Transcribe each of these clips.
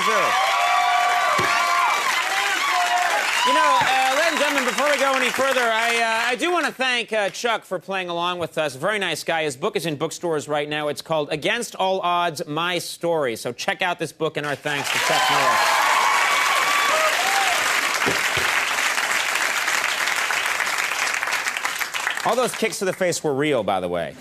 deserved. You know, ladies and gentlemen, before we go any further, I do want to thank Chuck for playing along with us. Very nice guy. His book is in bookstores right now. It's called Against All Odds, My Story. So check out this book, and our thanks to Chuck Maher. All those kicks to the face were real, by the way.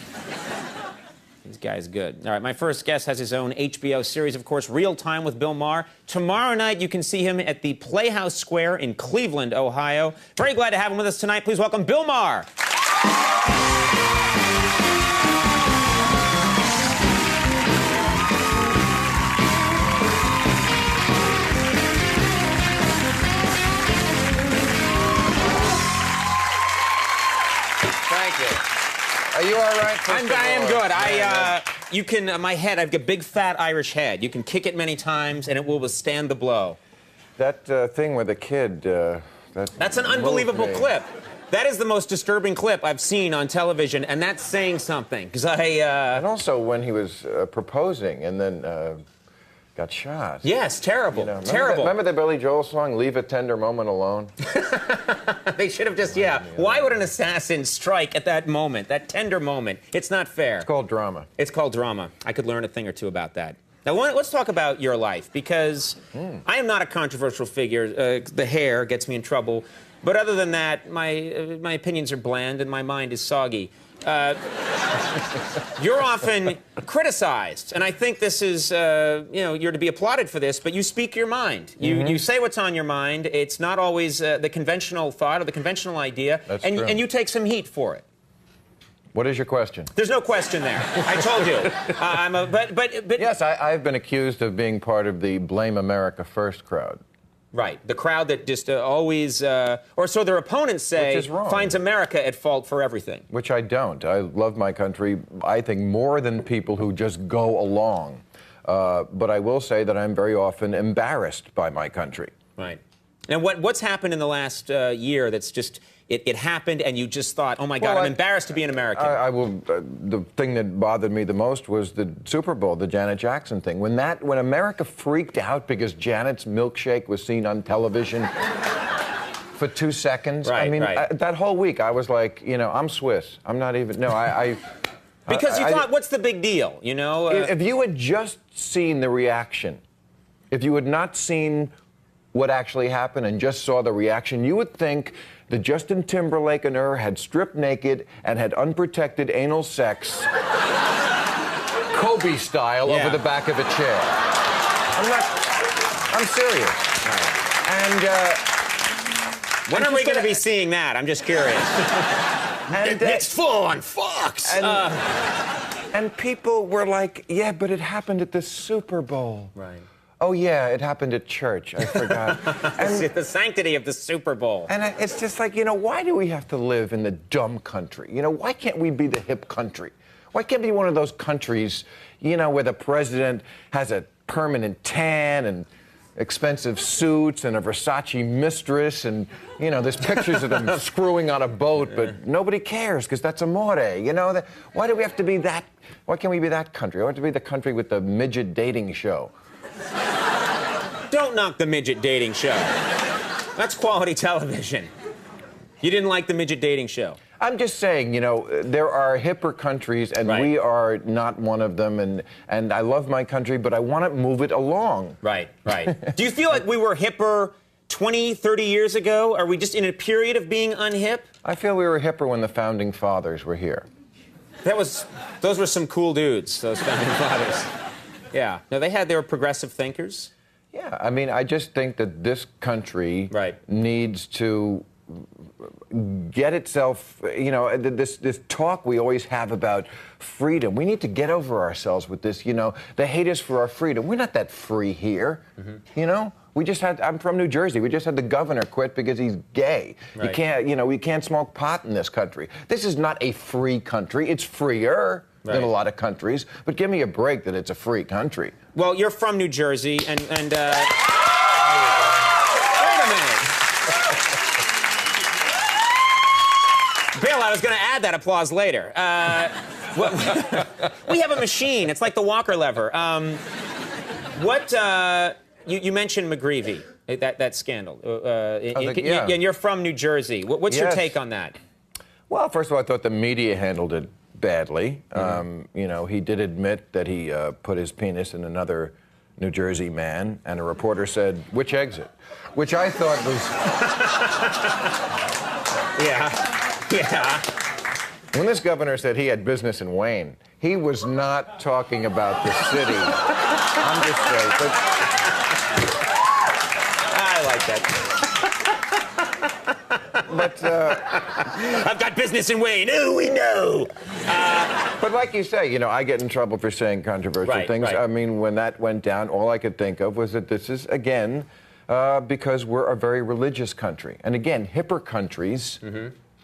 This guy's good. All right, my first guest has his own HBO series, of course, Real Time with Bill Maher. Tomorrow night, you can see him at the Playhouse Square in Cleveland, Ohio. Very glad to have him with us tonight. Please welcome Bill Maher. Thank you. Are you all right? I am good. You can, my head, I've got a big, fat Irish head. You can kick it many times, and it will withstand the blow. That thing with the kid, That's an unbelievable clip. That is the most disturbing clip I've seen on television, and that's saying something, because And also when he was proposing and then got shot. Yes, terrible, You know, terrible. Remember the Billy Joel song, Leave a Tender Moment Alone? They should have just, yeah. Why would an assassin strike at that moment, that tender moment? It's not fair. It's called drama. It's called drama. I could learn a thing or two about that. Now, let's talk about your life, because I am not a controversial figure. The hair gets me in trouble. But other than that, my opinions are bland and my mind is soggy. You're often criticized, and I think this is, you're to be applauded for this, but you speak your mind. You say what's on your mind. It's not always the conventional thought or the conventional idea, That's true. and you take some heat for it. What is your question? There's no question there. I told you. But Yes, I've been accused of being part of the Blame America First crowd. Right, the crowd that just always, or so their opponents say, Which is wrong. finds America at fault for everything. Which I don't. I love my country, I think, more than people who just go along. But I will say that I'm very often embarrassed by my country. Right. And what's happened in the last year that's just, it happened and you just thought, oh my God, I'm embarrassed to be an American. The thing that bothered me the most was the Super Bowl, the Janet Jackson thing. When America freaked out because Janet's milkshake was seen on television for 2 seconds. Right, I mean, right. that whole week I was like, I'm Swiss. I'm not even, Because you thought, what's the big deal, you know? If you had just seen the reaction, if you had not seen what actually happened and just saw the reaction, you would think that Justin Timberlake and her had stripped naked and had unprotected anal sex, Kobe style, over the back of a chair. I'm serious. Right. And when are we going to be seeing that? I'm just curious. It's full on Fox. And people were like, yeah, but it happened at the Super Bowl. Right. Oh, yeah, it happened at church. I forgot. And the sanctity of the Super Bowl. And it's just like, why do we have to live in the dumb country? Why can't we be the hip country? Why can't we be one of those countries, where the president has a permanent tan and expensive suits and a Versace mistress and, there's pictures of them screwing on a boat, but nobody cares because that's amore, Why do we have to be that? Why can't we be that country? Why have to be the country with the midget dating show? Don't knock the midget dating show. That's quality television. You didn't like the midget dating show. I'm just saying, there are hipper countries, and we are not one of them, and I love my country, but I want to move it along. Right, right. Do you feel like we were hipper 20, 30 years ago? Are we just in a period of being unhip? I feel we were hipper when the Founding Fathers were here. Those were some cool dudes, those Founding Fathers. Yeah. No, they were progressive thinkers. Yeah, I mean, I just think that this country needs to get itself, this talk we always have about freedom. We need to get over ourselves with this, they hate us for our freedom. We're not that free here, We just I'm from New Jersey. We just had the governor quit because he's gay. Right. You can't, we can't smoke pot in this country. This is not a free country. It's freer than a lot of countries, but give me a break that it's a free country. Well, you're from New Jersey, and wait a minute. Bill, I was going to add that applause later. We have a machine. It's like the Walker lever. You mentioned McGreevey, that scandal. Yeah. And you're from New Jersey. What's your take on that? Well, first of all, I thought the media handled it badly. You know, he did admit that he put his penis in another New Jersey man, and a reporter said, "Which exit?" Which I thought was... Yeah. When this governor said he had business in Wayne, he was not talking about the city. I'm just saying. But... I like that. But I've got business in Wayne. Oh, we know. But like you say, you know, I get in trouble for saying controversial things. Right. I mean, when that went down, all I could think of was that this is, again, because we're a very religious country. And again, hipper countries,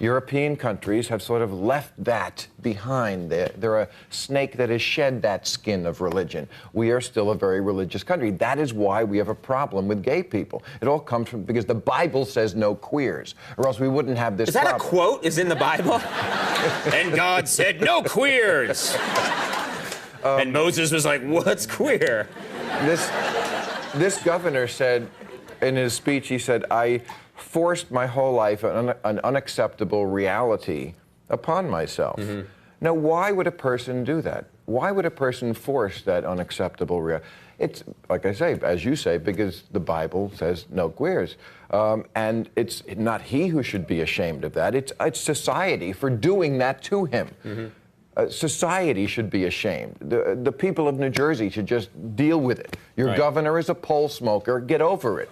European countries, have sort of left that behind. They're a snake that has shed that skin of religion. We are still a very religious country. That is why we have a problem with gay people. It all comes from because the Bible says no queers, or else we wouldn't have this problem. Is that a quote? Is in the Bible? And God said no queers. And Moses was like, "What's queer?" This governor said in his speech, he said, "I forced my whole life an unacceptable reality upon myself." Now, why would a person do that? Why would a person force that unacceptable reality? It's, like I say, as you say, because the Bible says no queers. And it's not he who should be ashamed of that. It's society for doing that to him. Society should be ashamed. The people of New Jersey should just deal with it. Your governor is a pole smoker. Get over it.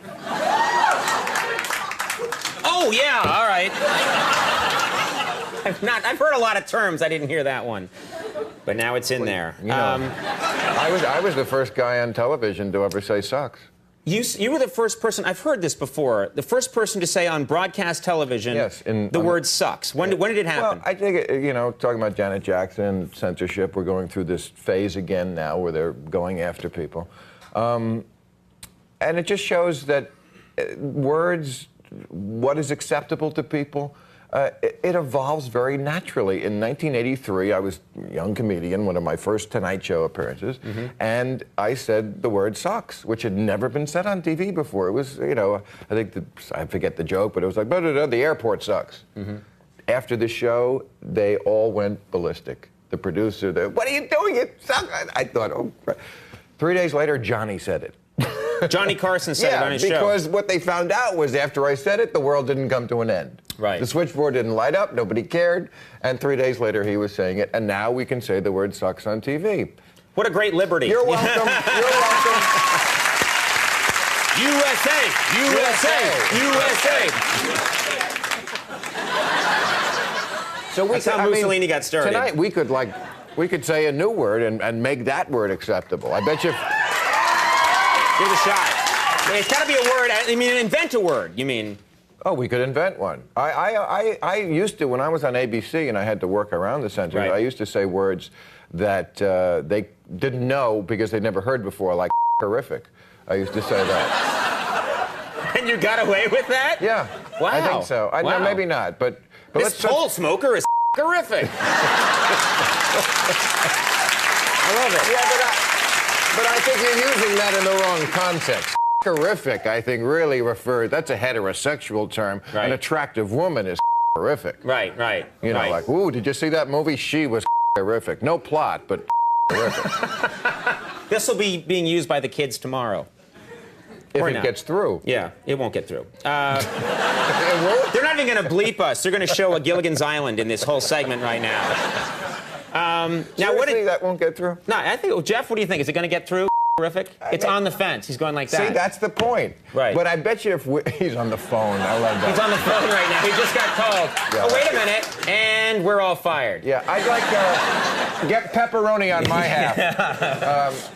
Oh, yeah, all right. I've heard a lot of terms. I didn't hear that one. But now it's in there. You know, I was the first guy on television to ever say sucks. You were the first person, I've heard this before, the first person to say on broadcast television the word sucks. When did it happen? Well, I think, you know, talking about Janet Jackson, censorship, we're going through this phase again now where they're going after people. And it just shows that words, what is acceptable to people, it evolves very naturally. In 1983, I was a young comedian, one of my first Tonight Show appearances, and I said the word sucks, which had never been said on TV before. It was, you know, I forget the joke, but it was like, the airport sucks. After the show, they all went ballistic. The producer, what are you doing? It sucks. I thought, oh, 3 days later, Johnny said it. Johnny Carson said it on his show. Because what they found out was after I said it, the world didn't come to an end. Right. The switchboard didn't light up, nobody cared, and 3 days later he was saying it, and now we can say the word sucks on TV. What a great liberty. You're welcome. You're welcome. USA! USA! So that's how Mussolini got started. Tonight we could say a new word and make that word acceptable. I bet you. Give it a shot. It's got to be a word. I mean, invent a word. You mean? Oh, we could invent one. I used to, when I was on ABC and I had to work around the censors, I used to say words that they didn't know because they'd never heard before, like horrific. I used to say that. And you got away with that? Yeah. Wow. I think so. No, maybe not, but this pole smoker is horrific. I love it. Yeah, but I think you're using that in the wrong context. Horrific, I think, really refers, that's a heterosexual term. Right. An attractive woman is horrific. Right. You know, like, ooh, did you see that movie? She was horrific. No plot, but horrific. This will be being used by the kids tomorrow. If it gets through. Yeah, it won't get through. It won't? They're not even going to bleep us. They're going to show a Gilligan's Island in this whole segment right now. Now, what that won't get through? No, I think, Jeff, what do you think? Is it going to get through? Horrific? It's on the fence. He's going like that. See, that's the point. Right. But I bet you he's on the phone. I love that. He's on the phone right now. He just got called. Yeah. Oh, wait a minute. And we're all fired. Yeah, I'd like get pepperoni on my half.